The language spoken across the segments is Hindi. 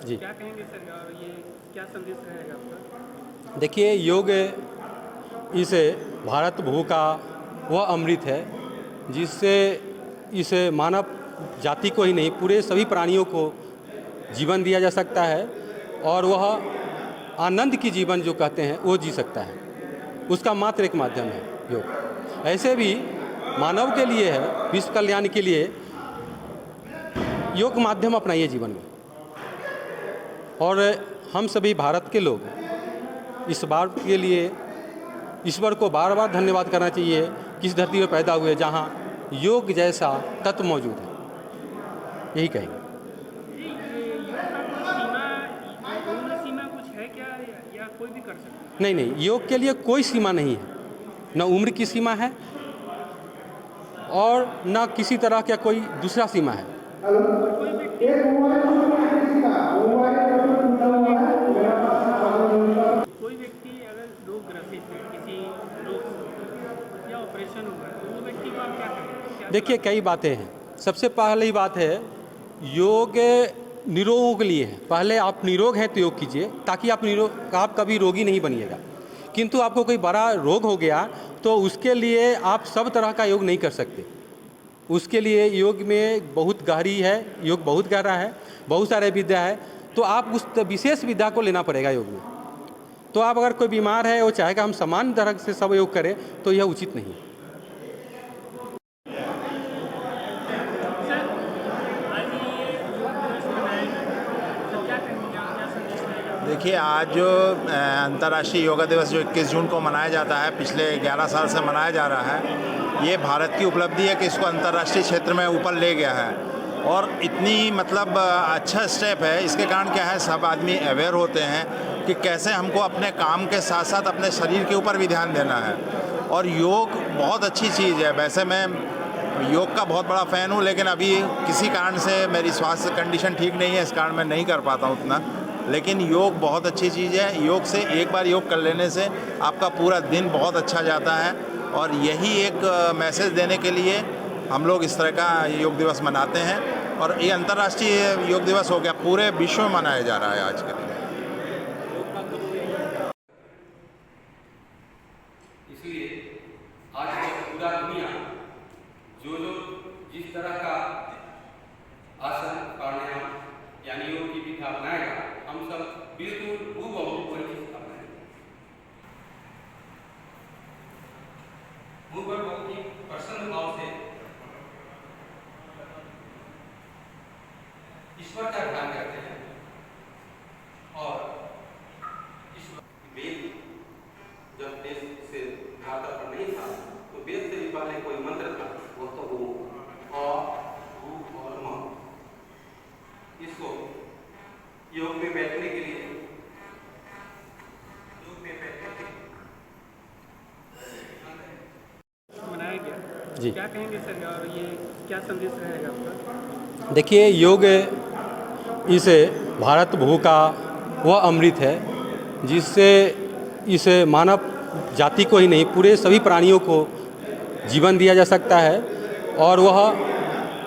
जी क्या कहेंगे सर, और ये क्या संदेश रहेगा आपका? देखिए, योग इस भारत भू का वह अमृत है जिससे इस मानव जाति को ही नहीं, पूरे सभी प्राणियों को जीवन दिया जा सकता है और वह आनंद की जीवन जो कहते हैं वो जी सकता है। उसका मात्र एक माध्यम है योग। ऐसे भी मानव के लिए है, विश्व कल्याण के लिए योग माध्यम अपनाइए जीवन में। और हम सभी भारत के लोग इस बात के लिए ईश्वर को बार बार धन्यवाद करना चाहिए कि इस धरती पर पैदा हुए जहाँ योग जैसा तत्व मौजूद है। यही कहेंगे। जी, ये योग का कोई सीमा, उम्र सीमा कुछ है क्या, या कोई भी कर सकता है? नहीं नहीं, योग के लिए कोई सीमा नहीं है। न उम्र की सीमा है और न किसी तरह का कोई दूसरा सीमा है। कोई व्यक्ति कोई व्यक्ति अगर रोग ग्रसित है, किसी रोग से या ऑपरेशन हुआ है, तो वो व्यक्ति को आप क्या करेंगे? क्या देखिए, कई बातें हैं। सबसे पहली बात है, योग निरोगों के लिए है। पहले आप निरोग हैं तो योग कीजिए, ताकि आप कभी रोगी नहीं बनिएगा। किंतु आपको कोई बड़ा रोग हो गया तो उसके लिए आप सब तरह का योग नहीं कर सकते। उसके लिए योग में बहुत गहरी है, योग बहुत गहरा है, बहुत सारे विद्या है, तो आप उस विशेष विद्या को लेना पड़ेगा योग में। तो आप अगर कोई बीमार है वो चाहेगा हम समान तरह से सब योग करें, तो यह उचित नहीं है। सर, आज ये योग दिवस मनाया गया, तो क्या कहेंगे आप, क्या संदेश रहेगा? देखिए, आज जो अंतर्राष्ट्रीय योगा दिवस जो 21 जून को मनाया जाता है, पिछले 11 साल से मनाया जा रहा है, ये भारत की उपलब्धि है कि इसको अंतर्राष्ट्रीय क्षेत्र में ऊपर ले गया है। और इतनी मतलब अच्छा स्टेप है। इसके कारण क्या है, सब आदमी अवेयर होते हैं कि कैसे हमको अपने काम के साथ साथ अपने शरीर के ऊपर भी ध्यान देना है। और योग बहुत अच्छी चीज़ है। वैसे मैं योग का बहुत बड़ा फ़ैन हूँ, लेकिन अभी किसी कारण से मेरी स्वास्थ्य कंडीशन ठीक नहीं है, इस कारण मैं नहीं कर पाता हूँ उतना। लेकिन योग बहुत अच्छी चीज़ है। योग से एक बार योग कर लेने से आपका पूरा दिन बहुत अच्छा जाता है। और यही एक मैसेज देने के लिए हम लोग इस तरह का योग दिवस मनाते हैं। और ये अंतर्राष्ट्रीय योग दिवस हो गया, पूरे विश्व में मनाया जा रहा है आज के दिन। इसलिए आज पूरा दुनिया जो जिस तरह का आसन प्राणायाम यानी योग की विधा अपनाएगा, हम सब बिल्कुल हूबहू वही चीज अपनाएंगे। मुंह पर बहुत ही प्रसन्न भाव से ईश्वर का ध्यान करते हैं। और ईश्वर वेद जब देश से धाता पर नहीं था, तो वेद से भी पहले कोई मंत्र था, वो तो वो और म। इसको योग में बैठने के लिए मनाया गया। जी क्या कहेंगे सर, और ये क्या संदेश रहेगा आपका? देखिए, योग इस भारत भू का वह अमृत है जिससे इस मानव जाति को ही नहीं, पूरे सभी प्राणियों को जीवन दिया जा सकता है और वह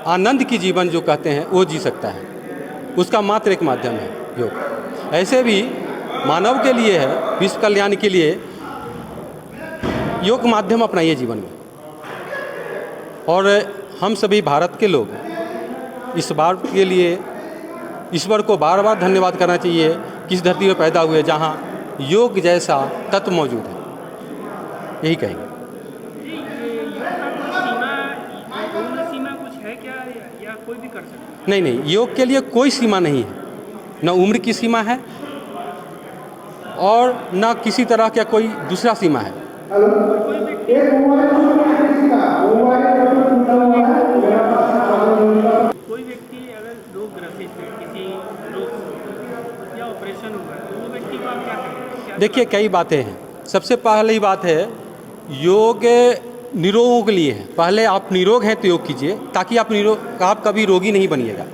आनंद की जीवन जो कहते हैं वो जी सकता है। उसका मात्र एक माध्यम है योग। ऐसे भी मानव के लिए है, विश्व कल्याण के लिए योग माध्यम अपनाइए जीवन में। और हम सभी भारत के लोग इस बात के लिए ईश्वर को बार बार धन्यवाद करना चाहिए कि इस धरती पर पैदा हुए जहाँ योग जैसा तत्व मौजूद है। यही कहेंगे। जी, ये योग का कोई सीमा, उम्र सीमा कुछ है क्या, या कोई भी कर सकता है? नहीं नहीं, योग के लिए कोई सीमा नहीं है। न उम्र की सीमा है और न किसी तरह का कोई दूसरा सीमा है। कोई व्यक्ति अगर रोग ग्रसित है, किसी रोग से या ऑपरेशन हुआ है, तो वो व्यक्ति को आप क्या करेंगे? देखिए, कई बातें हैं। सबसे पहली बात है, योग निरोगों के लिए है। पहले आप निरोग हैं तो योग कीजिए, ताकि आप कभी रोगी नहीं बनिएगा।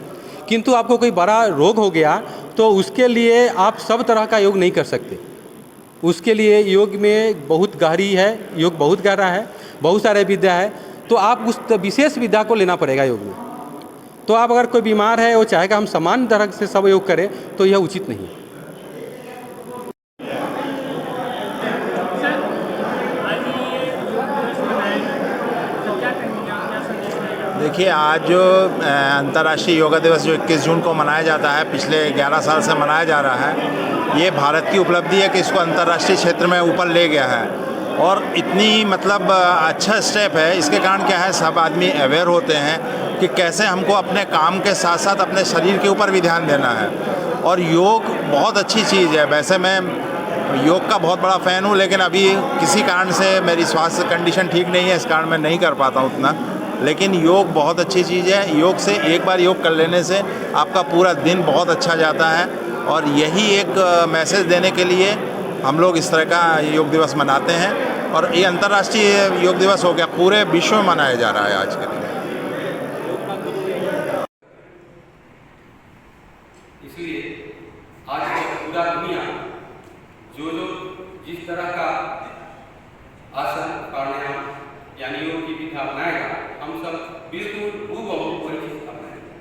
किंतु आपको कोई बड़ा रोग हो गया तो उसके लिए आप सब तरह का योग नहीं कर सकते। उसके लिए योग में बहुत गहरी है, योग बहुत गहरा है, बहुत सारे विद्या है, तो आप उस विशेष विद्या को लेना पड़ेगा योग में। तो आप अगर कोई बीमार है वो चाहेगा हम समान तरह से सब योग करें, तो यह उचित नहीं है। सर, आज ये योग दिवस मनाया, तो क्या कहेंगे आप, क्या संदेश रहेगा? देखिए, आज जो अंतर्राष्ट्रीय योगा दिवस जो 21 जून को मनाया जाता है, पिछले 11 साल से मनाया जा रहा है, ये भारत की उपलब्धि है कि इसको अंतर्राष्ट्रीय क्षेत्र में ऊपर ले गया है। और इतनी मतलब अच्छा स्टेप है, इसके कारण क्या है, सब आदमी अवेयर होते हैं कि कैसे हमको अपने काम के साथ साथ अपने शरीर के ऊपर भी ध्यान देना है। और योग बहुत अच्छी चीज़ है। वैसे मैं योग का बहुत बड़ा फ़ैन हूँ, लेकिन अभी किसी कारण से मेरी स्वास्थ्य कंडीशन ठीक नहीं है, इस कारण मैं नहीं कर पाता हूँ उतना। लेकिन योग बहुत अच्छी चीज़ है। योग से एक बार योग कर लेने से आपका पूरा दिन बहुत अच्छा जाता है। और यही एक मैसेज देने के लिए हम लोग इस तरह का योग दिवस मनाते हैं। और ये अंतर्राष्ट्रीय योग दिवस हो गया, पूरे विश्व में मनाया जा रहा है आज के दिन। इसलिए आज पूरा दुनिया जो जिस तरह का आसन प्राणायाम यानी योग की विधा अपनाएगा, हम सब बिल्कुल हूबहू वही चीज अपनाएंगे।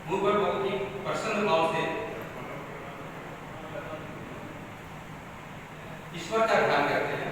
मुंह पर बहुत ही प्रसन्न भाव से ईश्वर का ध्यान करते हैं।